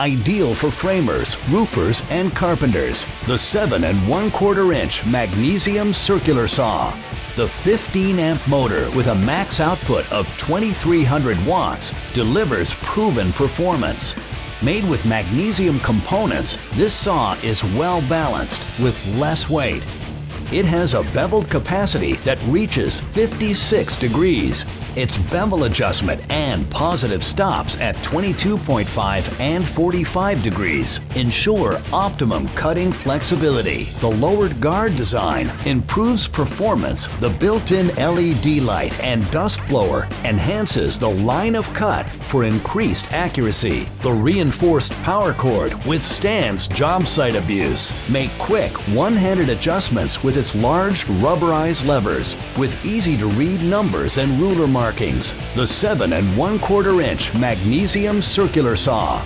Ideal for framers, roofers, and carpenters, the 7 1/4 inch Magnesium Circular Saw. The 15 amp motor with a max output of 2300 watts delivers proven performance. Made with magnesium components, this saw is well balanced with less weight. It has a beveled capacity that reaches 56 degrees. Its bevel adjustment and positive stops at 22.5 and 45 degrees ensure optimum cutting flexibility. The lowered guard design improves performance. The built-in LED light and dust blower enhances the line of cut for increased accuracy. The reinforced power cord withstands job site abuse. Make quick one-handed adjustments with its large rubberized levers with easy-to-read numbers and ruler markings. The 7 1/4 inch Magnesium Circular Saw.